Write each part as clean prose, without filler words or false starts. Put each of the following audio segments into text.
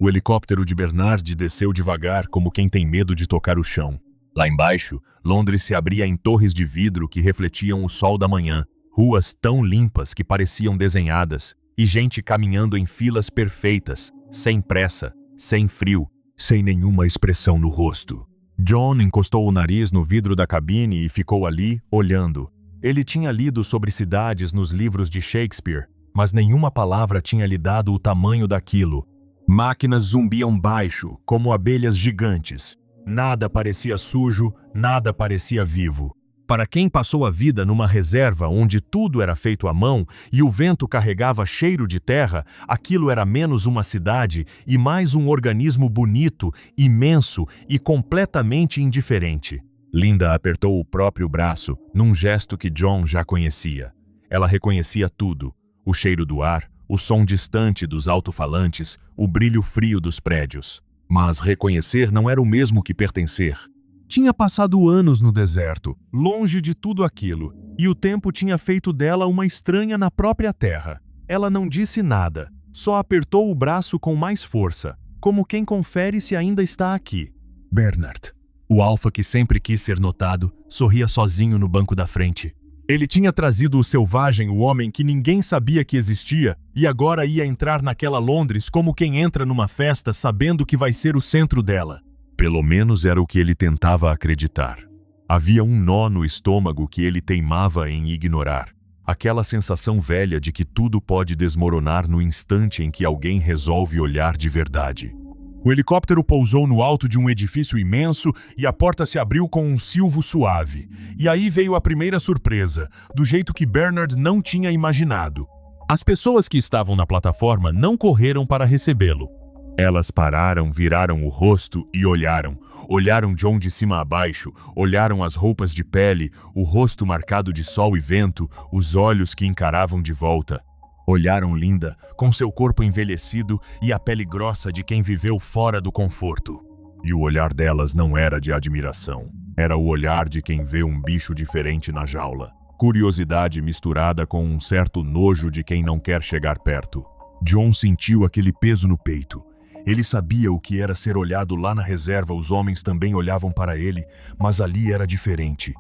O helicóptero de Bernard desceu devagar, como quem tem medo de tocar o chão. Lá embaixo, Londres se abria em torres de vidro que refletiam o sol da manhã, ruas tão limpas que pareciam desenhadas, e gente caminhando em filas perfeitas, sem pressa, sem frio, sem nenhuma expressão no rosto. John encostou o nariz no vidro da cabine e ficou ali, olhando. Ele tinha lido sobre cidades nos livros de Shakespeare, mas nenhuma palavra tinha lhe dado o tamanho daquilo. Máquinas zumbiam baixo, como abelhas gigantes. Nada parecia sujo, nada parecia vivo. Para quem passou a vida numa reserva onde tudo era feito à mão e o vento carregava cheiro de terra, aquilo era menos uma cidade e mais um organismo bonito, imenso e completamente indiferente. Linda apertou o próprio braço, num gesto que John já conhecia. Ela reconhecia tudo: o cheiro do ar, o som distante dos alto-falantes, o brilho frio dos prédios. Mas reconhecer não era o mesmo que pertencer. Tinha passado anos no deserto, longe de tudo aquilo, e o tempo tinha feito dela uma estranha na própria terra. Ela não disse nada, só apertou o braço com mais força, como quem confere se ainda está aqui. Bernard, o alfa que sempre quis ser notado, sorria sozinho no banco da frente. Ele tinha trazido o selvagem, o homem que ninguém sabia que existia, e agora ia entrar naquela Londres como quem entra numa festa sabendo que vai ser o centro dela. Pelo menos era o que ele tentava acreditar. Havia um nó no estômago que ele teimava em ignorar. Aquela sensação velha de que tudo pode desmoronar no instante em que alguém resolve olhar de verdade. O helicóptero pousou no alto de um edifício imenso e a porta se abriu com um silvo suave. E aí veio a primeira surpresa, do jeito que Bernard não tinha imaginado. As pessoas que estavam na plataforma não correram para recebê-lo. Elas pararam, viraram o rosto e olharam. Olharam John de cima a baixo, olharam as roupas de pele, o rosto marcado de sol e vento, os olhos que encaravam de volta. Olharam Linda, com seu corpo envelhecido e a pele grossa de quem viveu fora do conforto. E o olhar delas não era de admiração. Era o olhar de quem vê um bicho diferente na jaula. Curiosidade misturada com um certo nojo de quem não quer chegar perto. John sentiu aquele peso no peito. Ele sabia o que era ser olhado lá na reserva, os homens também olhavam para ele, mas ali era diferente.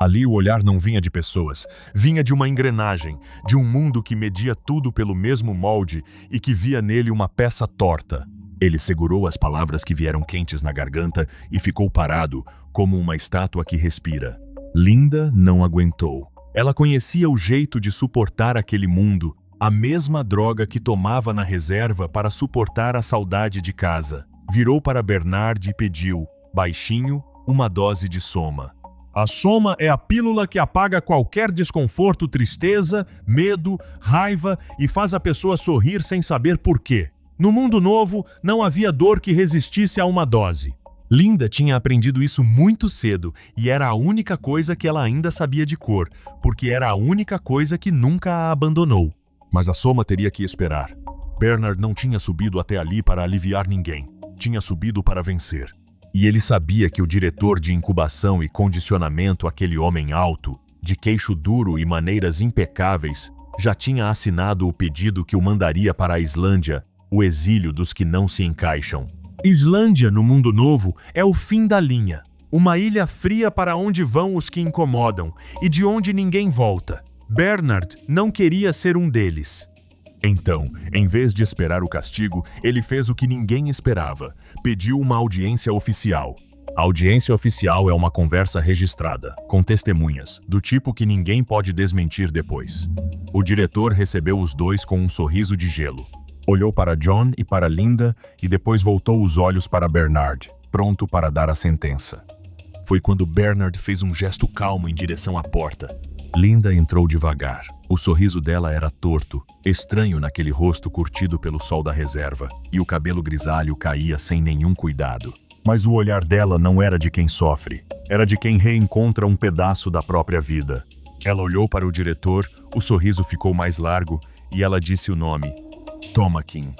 Ali o olhar não vinha de pessoas, vinha de uma engrenagem, de um mundo que media tudo pelo mesmo molde e que via nele uma peça torta. Ele segurou as palavras que vieram quentes na garganta e ficou parado, como uma estátua que respira. Linda não aguentou. Ela conhecia o jeito de suportar aquele mundo, a mesma droga que tomava na reserva para suportar a saudade de casa. Virou para Bernard e pediu, baixinho, uma dose de soma. A soma é a pílula que apaga qualquer desconforto, tristeza, medo, raiva e faz a pessoa sorrir sem saber por quê. No mundo novo, não havia dor que resistisse a uma dose. Linda tinha aprendido isso muito cedo e era a única coisa que ela ainda sabia de cor, porque era a única coisa que nunca a abandonou. Mas a soma teria que esperar. Bernard não tinha subido até ali para aliviar ninguém. Tinha subido para vencer. E ele sabia que o diretor de incubação e condicionamento, aquele homem alto, de queixo duro e maneiras impecáveis, já tinha assinado o pedido que o mandaria para a Islândia, o exílio dos que não se encaixam. Islândia, no mundo novo, é o fim da linha. Uma ilha fria para onde vão os que incomodam e de onde ninguém volta. Bernard não queria ser um deles. Então, em vez de esperar o castigo, ele fez o que ninguém esperava. Pediu uma audiência oficial. A audiência oficial é uma conversa registrada, com testemunhas, do tipo que ninguém pode desmentir depois. O diretor recebeu os dois com um sorriso de gelo. Olhou para John e para Linda e depois voltou os olhos para Bernard, pronto para dar a sentença. Foi quando Bernard fez um gesto calmo em direção à porta. Linda entrou devagar. O sorriso dela era torto, estranho naquele rosto curtido pelo sol da reserva, e o cabelo grisalho caía sem nenhum cuidado. Mas o olhar dela não era de quem sofre, era de quem reencontra um pedaço da própria vida. Ela olhou para o diretor, o sorriso ficou mais largo, e ela disse o nome: Tomakin.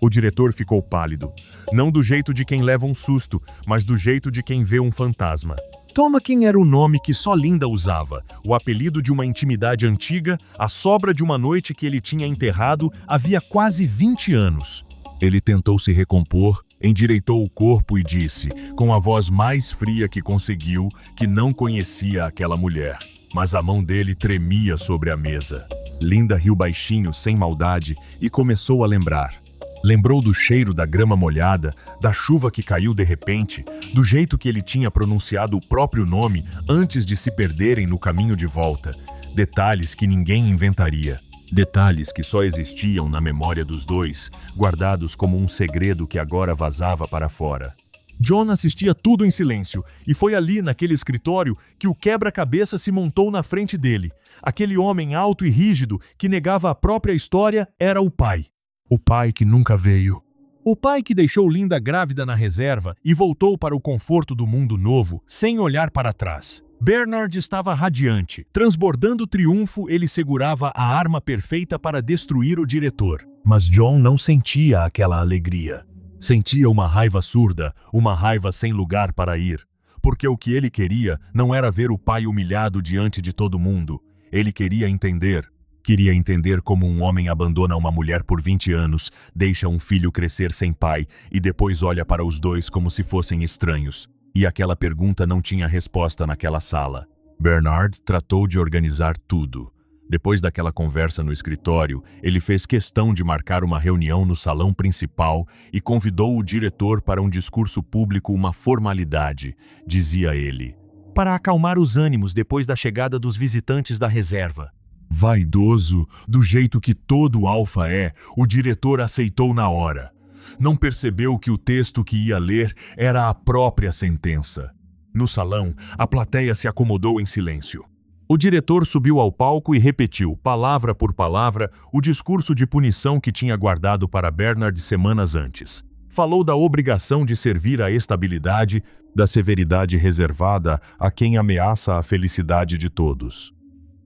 O diretor ficou pálido, não do jeito de quem leva um susto, mas do jeito de quem vê um fantasma. Tomakin era o nome que só Linda usava, o apelido de uma intimidade antiga, a sobra de uma noite que ele tinha enterrado havia quase 20 anos. Ele tentou se recompor, endireitou o corpo e disse, com a voz mais fria que conseguiu, que não conhecia aquela mulher. Mas a mão dele tremia sobre a mesa. Linda riu baixinho, sem maldade, e começou a lembrar. Lembrou do cheiro da grama molhada, da chuva que caiu de repente, do jeito que ele tinha pronunciado o próprio nome antes de se perderem no caminho de volta. Detalhes que ninguém inventaria. Detalhes que só existiam na memória dos dois, guardados como um segredo que agora vazava para fora. John assistia tudo em silêncio, e foi ali, naquele escritório, que o quebra-cabeça se montou na frente dele. Aquele homem alto e rígido, que negava a própria história, era o pai. O pai que nunca veio. O pai que deixou Linda grávida na reserva e voltou para o conforto do mundo novo, sem olhar para trás. Bernard estava radiante. Transbordando triunfo, ele segurava a arma perfeita para destruir o diretor. Mas John não sentia aquela alegria. Sentia uma raiva surda, uma raiva sem lugar para ir. Porque o que ele queria não era ver o pai humilhado diante de todo mundo. Ele queria entender. Queria entender como um homem abandona uma mulher por 20 anos, deixa um filho crescer sem pai e depois olha para os dois como se fossem estranhos. E aquela pergunta não tinha resposta naquela sala. Bernard tratou de organizar tudo. Depois daquela conversa no escritório, ele fez questão de marcar uma reunião no salão principal e convidou o diretor para um discurso público, uma formalidade, dizia ele, para acalmar os ânimos depois da chegada dos visitantes da reserva. Vaidoso, do jeito que todo alfa é, o diretor aceitou na hora. Não percebeu que o texto que ia ler era a própria sentença. No salão, a plateia se acomodou em silêncio. O diretor subiu ao palco e repetiu, palavra por palavra, o discurso de punição que tinha guardado para Bernard semanas antes. Falou da obrigação de servir à estabilidade, da severidade reservada a quem ameaça a felicidade de todos.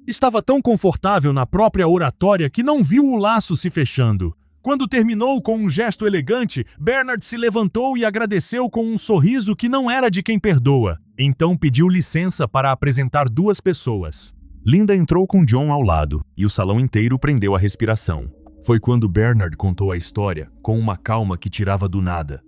Estava tão confortável na própria oratória que não viu o laço se fechando. Quando terminou com um gesto elegante, Bernard se levantou e agradeceu com um sorriso que não era de quem perdoa. Então pediu licença para apresentar duas pessoas. Linda entrou com John ao lado, e o salão inteiro prendeu a respiração. Foi quando Bernard contou a história, com uma calma que tirava do nada.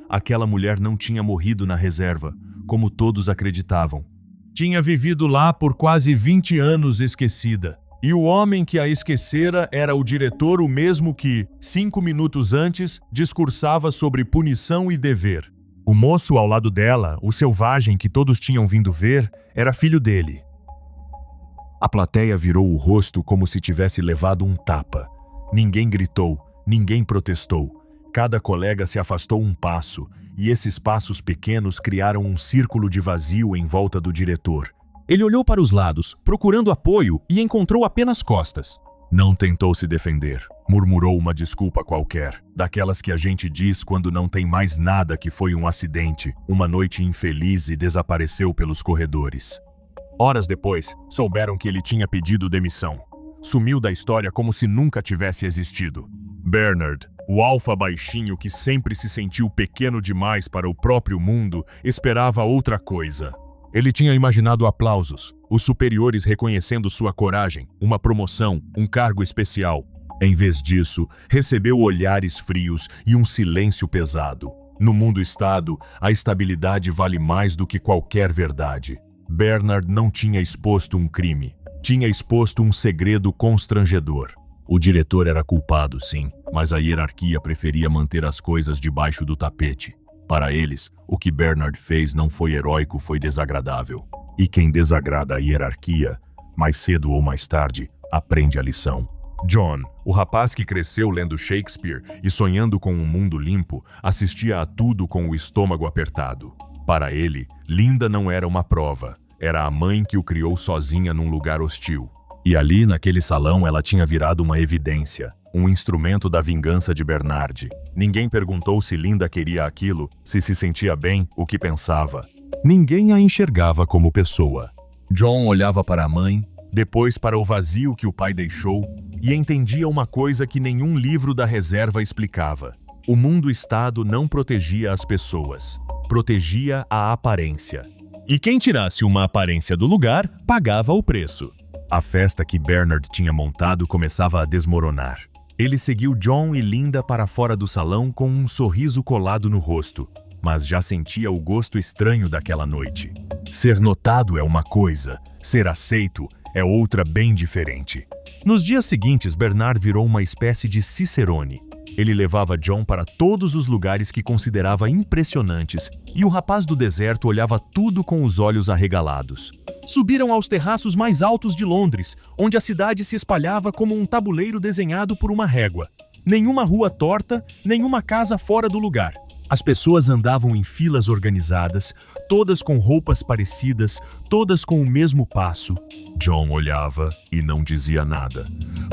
Aquela mulher não tinha morrido na reserva, como todos acreditavam. Tinha vivido lá por quase 20 anos esquecida. E o homem que a esquecera era o diretor, o mesmo que, 5 minutos antes, discursava sobre punição e dever. O moço ao lado dela, o selvagem que todos tinham vindo ver, era filho dele. A plateia virou o rosto como se tivesse levado um tapa. Ninguém gritou, ninguém protestou. Cada colega se afastou um passo, e esses passos pequenos criaram um círculo de vazio em volta do diretor. Ele olhou para os lados, procurando apoio, e encontrou apenas costas. Não tentou se defender. Murmurou uma desculpa qualquer, daquelas que a gente diz quando não tem mais nada, que foi um acidente, uma noite infeliz, e desapareceu pelos corredores. Horas depois, souberam que ele tinha pedido demissão. Sumiu da história como se nunca tivesse existido. Bernard, o alfa baixinho que sempre se sentiu pequeno demais para o próprio mundo, esperava outra coisa. Ele tinha imaginado aplausos, os superiores reconhecendo sua coragem, uma promoção, um cargo especial. Em vez disso, recebeu olhares frios e um silêncio pesado. No mundo-estado, a estabilidade vale mais do que qualquer verdade. Bernard não tinha exposto um crime. Tinha exposto um segredo constrangedor. O diretor era culpado, sim, mas a hierarquia preferia manter as coisas debaixo do tapete. Para eles, o que Bernard fez não foi heróico, foi desagradável. E quem desagrada a hierarquia, mais cedo ou mais tarde, aprende a lição. John, o rapaz que cresceu lendo Shakespeare e sonhando com um mundo limpo, assistia a tudo com o estômago apertado. Para ele, Linda não era uma prova, era a mãe que o criou sozinha num lugar hostil. E ali, naquele salão, ela tinha virado uma evidência, um instrumento da vingança de Bernard. Ninguém perguntou se Linda queria aquilo, se sentia bem, o que pensava. Ninguém a enxergava como pessoa. John olhava para a mãe, depois para o vazio que o pai deixou, e entendia uma coisa que nenhum livro da reserva explicava. O mundo-estado não protegia as pessoas, protegia a aparência. E quem tirasse uma aparência do lugar, pagava o preço. A festa que Bernard tinha montado começava a desmoronar. Ele seguiu John e Linda para fora do salão com um sorriso colado no rosto, mas já sentia o gosto estranho daquela noite. Ser notado é uma coisa, ser aceito é outra bem diferente. Nos dias seguintes, Bernard virou uma espécie de cicerone. Ele levava John para todos os lugares que considerava impressionantes, e o rapaz do deserto olhava tudo com os olhos arregalados. Subiram aos terraços mais altos de Londres, onde a cidade se espalhava como um tabuleiro desenhado por uma régua. Nenhuma rua torta, nenhuma casa fora do lugar. As pessoas andavam em filas organizadas, todas com roupas parecidas, todas com o mesmo passo. John olhava e não dizia nada.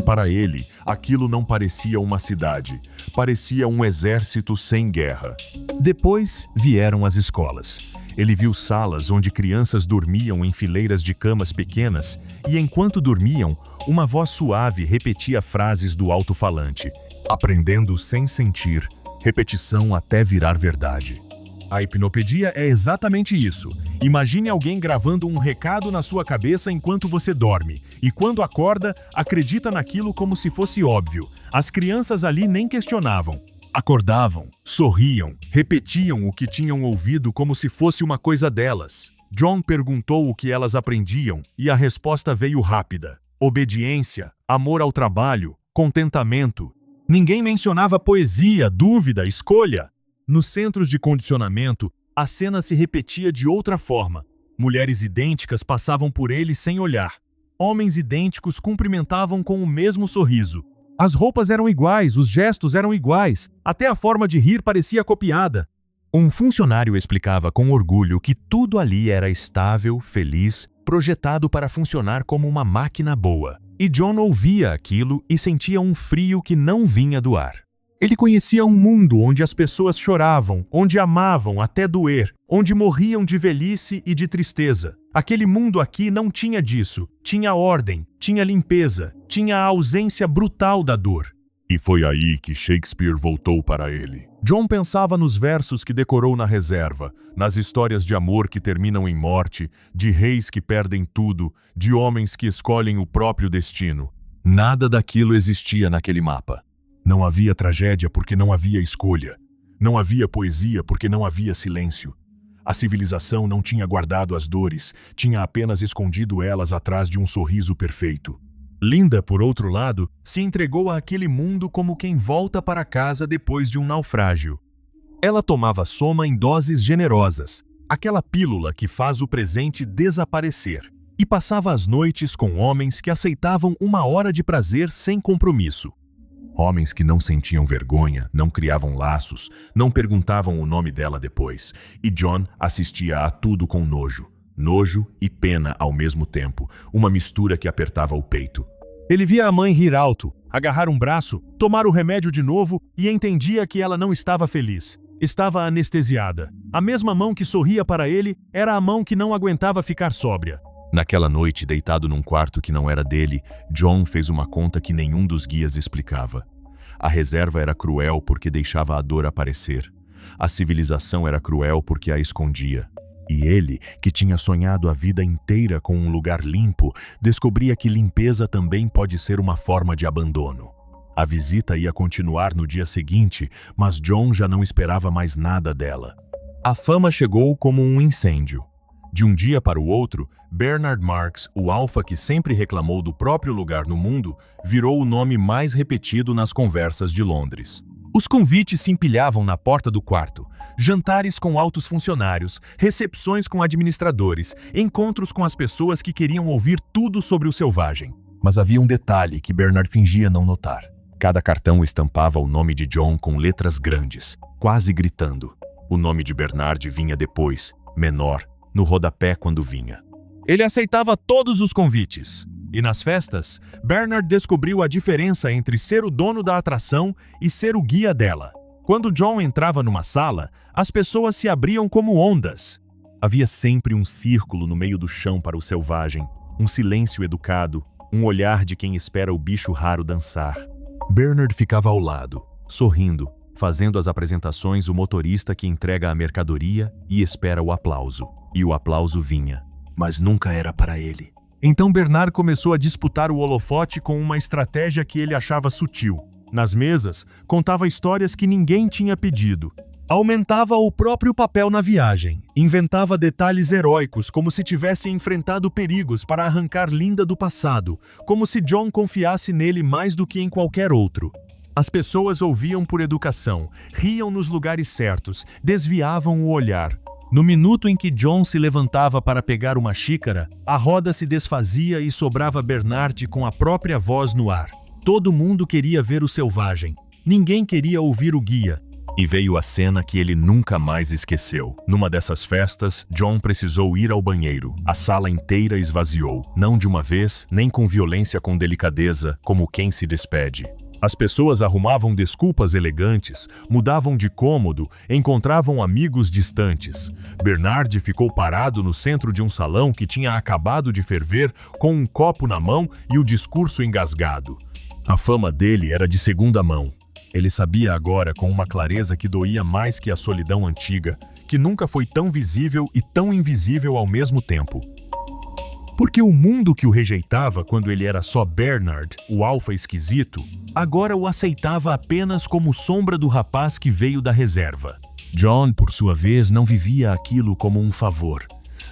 Para ele, aquilo não parecia uma cidade, parecia um exército sem guerra. Depois vieram as escolas. Ele viu salas onde crianças dormiam em fileiras de camas pequenas e, enquanto dormiam, uma voz suave repetia frases do alto-falante, aprendendo sem sentir, repetição até virar verdade. A hipnopedia é exatamente isso. Imagine alguém gravando um recado na sua cabeça enquanto você dorme, e quando acorda, acredita naquilo como se fosse óbvio. As crianças ali nem questionavam. Acordavam, sorriam, repetiam o que tinham ouvido como se fosse uma coisa delas. John perguntou o que elas aprendiam e a resposta veio rápida. Obediência, amor ao trabalho, contentamento. Ninguém mencionava poesia, dúvida, escolha. Nos centros de condicionamento, a cena se repetia de outra forma. Mulheres idênticas passavam por ele sem olhar. Homens idênticos cumprimentavam com o mesmo sorriso. As roupas eram iguais, os gestos eram iguais, até a forma de rir parecia copiada. Um funcionário explicava com orgulho que tudo ali era estável, feliz, projetado para funcionar como uma máquina boa. E John ouvia aquilo e sentia um frio que não vinha do ar. Ele conhecia um mundo onde as pessoas choravam, onde amavam até doer, onde morriam de velhice e de tristeza. Aquele mundo aqui não tinha disso. Tinha ordem, tinha limpeza, tinha a ausência brutal da dor. E foi aí que Shakespeare voltou para ele. John pensava nos versos que decorou na reserva, nas histórias de amor que terminam em morte, de reis que perdem tudo, de homens que escolhem o próprio destino. Nada daquilo existia naquele mapa. Não havia tragédia porque não havia escolha. Não havia poesia porque não havia silêncio. A civilização não tinha guardado as dores, tinha apenas escondido elas atrás de um sorriso perfeito. Linda, por outro lado, se entregou àquele mundo como quem volta para casa depois de um naufrágio. Ela tomava soma em doses generosas, aquela pílula que faz o presente desaparecer, e passava as noites com homens que aceitavam uma hora de prazer sem compromisso. Homens que não sentiam vergonha, não criavam laços, não perguntavam o nome dela depois, e John assistia a tudo com nojo. Nojo e pena ao mesmo tempo, uma mistura que apertava o peito. Ele via a mãe rir alto, agarrar um braço, tomar o remédio de novo e entendia que ela não estava feliz. Estava anestesiada. A mesma mão que sorria para ele era a mão que não aguentava ficar sóbria. Naquela noite, deitado num quarto que não era dele, John fez uma conta que nenhum dos guias explicava. A reserva era cruel porque deixava a dor aparecer. A civilização era cruel porque a escondia. E ele, que tinha sonhado a vida inteira com um lugar limpo, descobria que limpeza também pode ser uma forma de abandono. A visita ia continuar no dia seguinte, mas John já não esperava mais nada dela. A fama chegou como um incêndio. De um dia para o outro, Bernard Marx, o alfa que sempre reclamou do próprio lugar no mundo, virou o nome mais repetido nas conversas de Londres. Os convites se empilhavam na porta do quarto. Jantares com altos funcionários, recepções com administradores, encontros com as pessoas que queriam ouvir tudo sobre o selvagem. Mas havia um detalhe que Bernard fingia não notar. Cada cartão estampava o nome de John com letras grandes, quase gritando. O nome de Bernard vinha depois, menor, no rodapé quando vinha. Ele aceitava todos os convites. E nas festas, Bernard descobriu a diferença entre ser o dono da atração e ser o guia dela. Quando John entrava numa sala, as pessoas se abriam como ondas. Havia sempre um círculo no meio do chão para o selvagem, um silêncio educado, um olhar de quem espera o bicho raro dançar. Bernard ficava ao lado, sorrindo, fazendo as apresentações o motorista que entrega a mercadoria e espera o aplauso. E o aplauso vinha, mas nunca era para ele. Então Bernard começou a disputar o holofote com uma estratégia que ele achava sutil. Nas mesas, contava histórias que ninguém tinha pedido. Aumentava o próprio papel na viagem. Inventava detalhes heróicos, como se tivesse enfrentado perigos para arrancar Linda do passado, como se John confiasse nele mais do que em qualquer outro. As pessoas ouviam por educação, riam nos lugares certos, desviavam o olhar. No minuto em que John se levantava para pegar uma xícara, a roda se desfazia e sobrava Bernard com a própria voz no ar. Todo mundo queria ver o selvagem. Ninguém queria ouvir o guia. E veio a cena que ele nunca mais esqueceu. Numa dessas festas, John precisou ir ao banheiro. A sala inteira esvaziou, não de uma vez, nem com violência, com delicadeza, como quem se despede. As pessoas arrumavam desculpas elegantes, mudavam de cômodo, encontravam amigos distantes. Bernard ficou parado no centro de um salão que tinha acabado de ferver, com um copo na mão e o discurso engasgado. A fama dele era de segunda mão. Ele sabia agora com uma clareza que doía mais que a solidão antiga, que nunca foi tão visível e tão invisível ao mesmo tempo. Porque o mundo que o rejeitava quando ele era só Bernard, o alfa esquisito, agora o aceitava apenas como sombra do rapaz que veio da reserva. John, por sua vez, não vivia aquilo como um favor.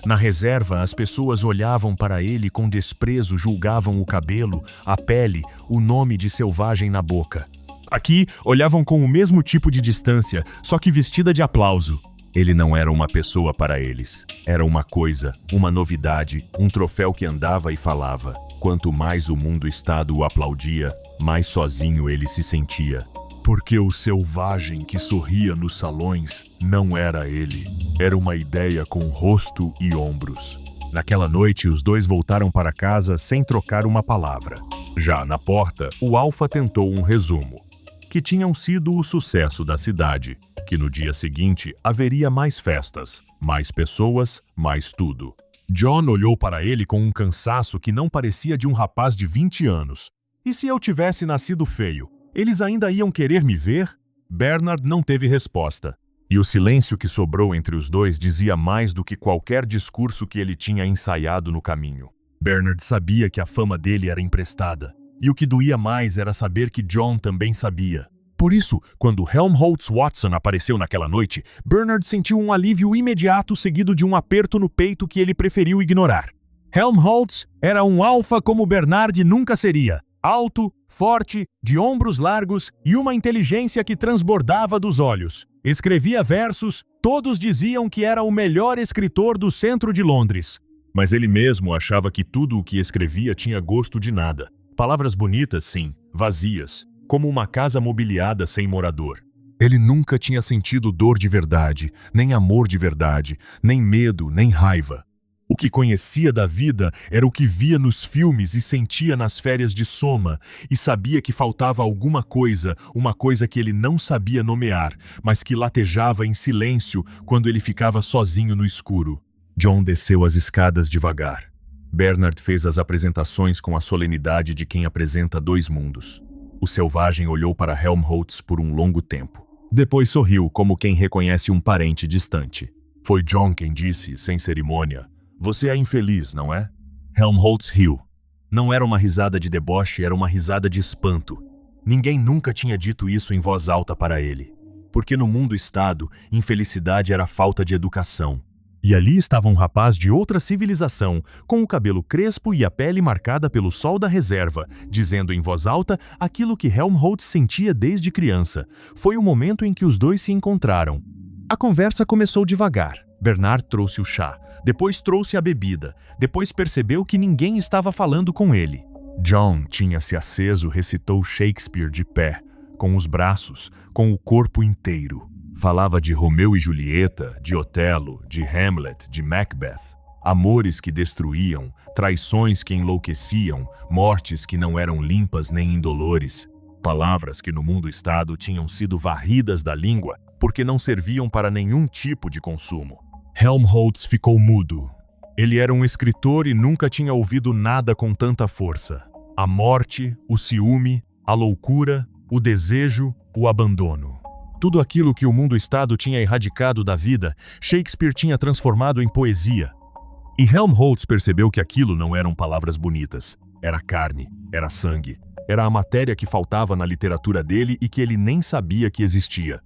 Na reserva, as pessoas olhavam para ele com desprezo, julgavam o cabelo, a pele, o nome de selvagem na boca. Aqui, olhavam com o mesmo tipo de distância, só que vestida de aplauso. Ele não era uma pessoa para eles. Era uma coisa, uma novidade, um troféu que andava e falava. Quanto mais o mundo estado o aplaudia, mais sozinho ele se sentia. Porque o selvagem que sorria nos salões não era ele. Era uma ideia com rosto e ombros. Naquela noite, os dois voltaram para casa sem trocar uma palavra. Já na porta, o alfa tentou um resumo. Que tinham sido o sucesso da cidade, que no dia seguinte haveria mais festas, mais pessoas, mais tudo. John olhou para ele com um cansaço que não parecia de um rapaz de 20 anos. E se eu tivesse nascido feio, eles ainda iam querer me ver? Bernard não teve resposta. E o silêncio que sobrou entre os dois dizia mais do que qualquer discurso que ele tinha ensaiado no caminho. Bernard sabia que a fama dele era emprestada. E o que doía mais era saber que John também sabia. Por isso, quando Helmholtz Watson apareceu naquela noite, Bernard sentiu um alívio imediato seguido de um aperto no peito que ele preferiu ignorar. Helmholtz era um alfa como Bernard nunca seria. Alto, forte, de ombros largos e uma inteligência que transbordava dos olhos. Escrevia versos, todos diziam que era o melhor escritor do centro de Londres. Mas ele mesmo achava que tudo o que escrevia tinha gosto de nada. Palavras bonitas, sim, vazias, como uma casa mobiliada sem morador. Ele nunca tinha sentido dor de verdade, nem amor de verdade, nem medo, nem raiva. O que conhecia da vida era o que via nos filmes e sentia nas férias de Soma, e sabia que faltava alguma coisa, uma coisa que ele não sabia nomear, mas que latejava em silêncio quando ele ficava sozinho no escuro. John desceu as escadas devagar. Bernard fez as apresentações com a solenidade de quem apresenta dois mundos. O selvagem olhou para Helmholtz por um longo tempo. Depois sorriu, como quem reconhece um parente distante. Foi John quem disse, sem cerimônia, "Você é infeliz, não é?" Helmholtz riu. Não era uma risada de deboche, era uma risada de espanto. Ninguém nunca tinha dito isso em voz alta para ele. Porque no mundo estado, infelicidade era falta de educação. E ali estava um rapaz de outra civilização, com o cabelo crespo e a pele marcada pelo sol da reserva, dizendo em voz alta aquilo que Helmholtz sentia desde criança. Foi o momento em que os dois se encontraram. A conversa começou devagar. Bernard trouxe o chá, depois trouxe a bebida, depois percebeu que ninguém estava falando com ele. John tinha-se aceso, recitou Shakespeare de pé, com os braços, com o corpo inteiro. Falava de Romeu e Julieta, de Otelo, de Hamlet, de Macbeth. Amores que destruíam, traições que enlouqueciam, mortes que não eram limpas nem indolores. Palavras que no mundo estado tinham sido varridas da língua porque não serviam para nenhum tipo de consumo. Helmholtz ficou mudo. Ele era um escritor e nunca tinha ouvido nada com tanta força. A morte, o ciúme, a loucura, o desejo, o abandono. Tudo aquilo que o mundo-estado tinha erradicado da vida, Shakespeare tinha transformado em poesia. E Helmholtz percebeu que aquilo não eram palavras bonitas. Era carne, era sangue, Era a matéria que faltava na literatura dele e que ele nem sabia que existia.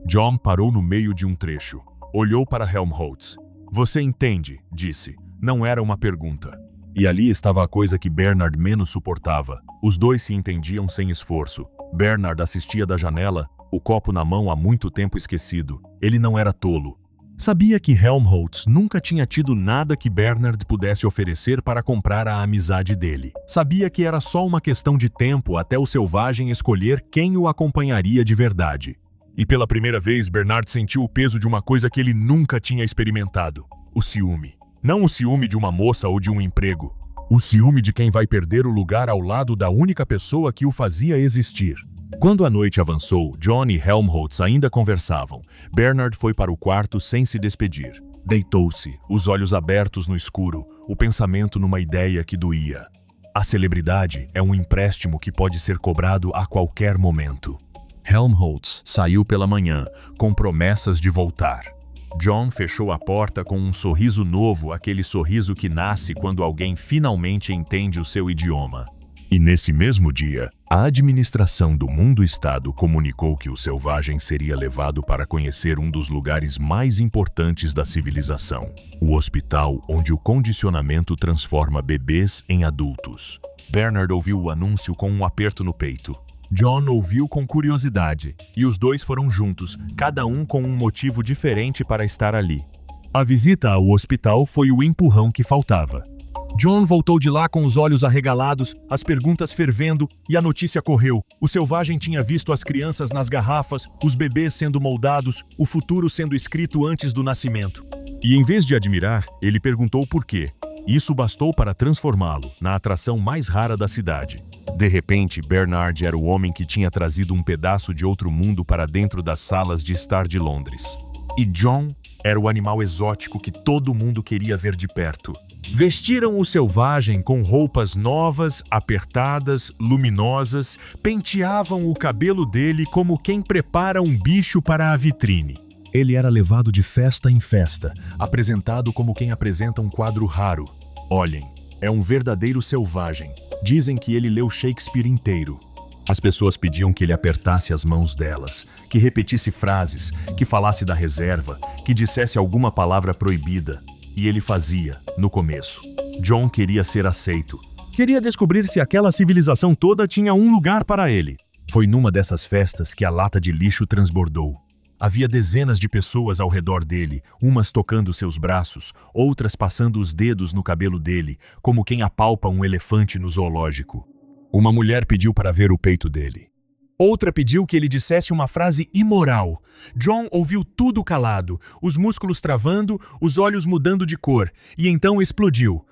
John parou no meio de um trecho. Olhou para Helmholtz. "Você entende?", disse. Não era uma pergunta. E ali estava a coisa que Bernard menos suportava. Os dois se entendiam sem esforço. Bernard assistia da janela, o copo na mão há muito tempo esquecido. Ele não era tolo. Sabia que Helmholtz nunca tinha tido nada que Bernard pudesse oferecer para comprar a amizade dele. Sabia que era só uma questão de tempo até o selvagem escolher quem o acompanharia de verdade. E pela primeira vez, Bernard sentiu o peso de uma coisa que ele nunca tinha experimentado: o ciúme. Não o ciúme de uma moça ou de um emprego. O ciúme de quem vai perder o lugar ao lado da única pessoa que o fazia existir. Quando a noite avançou, John e Helmholtz ainda conversavam. Bernard foi para o quarto sem se despedir. Deitou-se, os olhos abertos no escuro, o pensamento numa ideia que doía. A celebridade é um empréstimo que pode ser cobrado a qualquer momento. Helmholtz saiu pela manhã, com promessas de voltar. John fechou a porta com um sorriso novo, aquele sorriso que nasce quando alguém finalmente entende o seu idioma. E nesse mesmo dia, a administração do Mundo-Estado comunicou que o selvagem seria levado para conhecer um dos lugares mais importantes da civilização, o hospital onde o condicionamento transforma bebês em adultos. Bernard ouviu o anúncio com um aperto no peito. John ouviu com curiosidade, e os dois foram juntos, cada um com um motivo diferente para estar ali. A visita ao hospital foi o empurrão que faltava. John voltou de lá com os olhos arregalados, as perguntas fervendo, e a notícia correu. O selvagem tinha visto as crianças nas garrafas, os bebês sendo moldados, o futuro sendo escrito antes do nascimento. E em vez de admirar, ele perguntou por quê. Isso bastou para transformá-lo na atração mais rara da cidade. De repente, Bernard era o homem que tinha trazido um pedaço de outro mundo para dentro das salas de estar de Londres. E John era o animal exótico que todo mundo queria ver de perto. Vestiram o selvagem com roupas novas, apertadas, luminosas, penteavam o cabelo dele como quem prepara um bicho para a vitrine. Ele era levado de festa em festa, apresentado como quem apresenta um quadro raro. Olhem, é um verdadeiro selvagem. Dizem que ele leu Shakespeare inteiro. As pessoas pediam que ele apertasse as mãos delas, que repetisse frases, que falasse da reserva, que dissesse alguma palavra proibida. E ele fazia, no começo. John queria ser aceito. Queria descobrir se aquela civilização toda tinha um lugar para ele. Foi numa dessas festas que a lata de lixo transbordou. Havia dezenas de pessoas ao redor dele, umas tocando seus braços, outras passando os dedos no cabelo dele, como quem apalpa um elefante no zoológico. Uma mulher pediu para ver o peito dele. Outra pediu que ele dissesse uma frase imoral. John ouviu tudo calado, os músculos travando, os olhos mudando de cor, e então explodiu.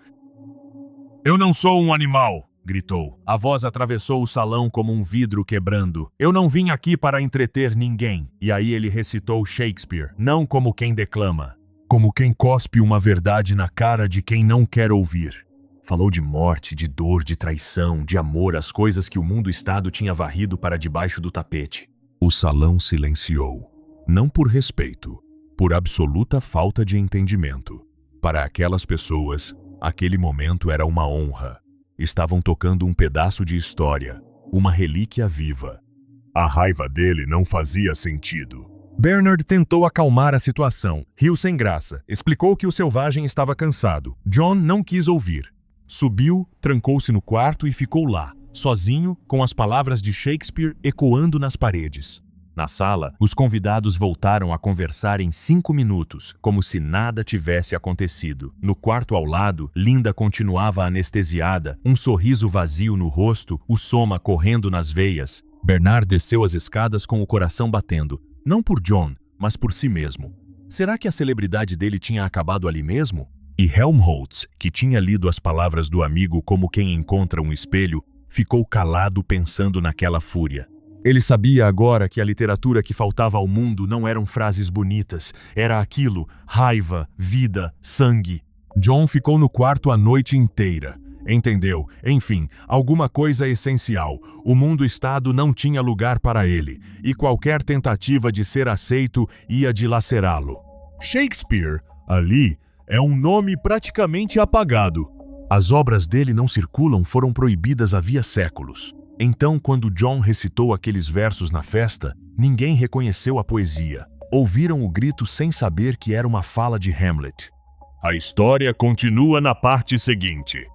"Eu não sou um animal", gritou. A voz atravessou o salão como um vidro quebrando. "Eu não vim aqui para entreter ninguém." E aí ele recitou Shakespeare, não como quem declama, como quem cospe uma verdade na cara de quem não quer ouvir. Falou de morte, de dor, de traição, de amor, as coisas que o mundo-estado tinha varrido para debaixo do tapete. O salão silenciou. Não por respeito, por absoluta falta de entendimento. Para aquelas pessoas, aquele momento era uma honra. Estavam tocando um pedaço de história, uma relíquia viva. A raiva dele não fazia sentido. Bernard tentou acalmar a situação, riu sem graça, explicou que o selvagem estava cansado. John não quis ouvir. Subiu, trancou-se no quarto e ficou lá, sozinho, com as palavras de Shakespeare ecoando nas paredes. Na sala, os convidados voltaram a conversar em 5 minutos, como se nada tivesse acontecido. No quarto ao lado, Linda continuava anestesiada, um sorriso vazio no rosto, o soma correndo nas veias. Bernard desceu as escadas com o coração batendo, não por John, mas por si mesmo. Será que a celebridade dele tinha acabado ali mesmo? E Helmholtz, que tinha lido as palavras do amigo como quem encontra um espelho, ficou calado pensando naquela fúria. Ele sabia agora que a literatura que faltava ao mundo não eram frases bonitas, era aquilo, raiva, vida, sangue. John ficou no quarto a noite inteira. Entendeu? Enfim, alguma coisa essencial. O mundo-estado não tinha lugar para ele, e qualquer tentativa de ser aceito ia dilacerá-lo. Shakespeare, ali, é um nome praticamente apagado. As obras dele não circulam, foram proibidas havia séculos. Então, quando John recitou aqueles versos na festa, ninguém reconheceu a poesia. Ouviram o grito sem saber que era uma fala de Hamlet. A história continua na parte seguinte.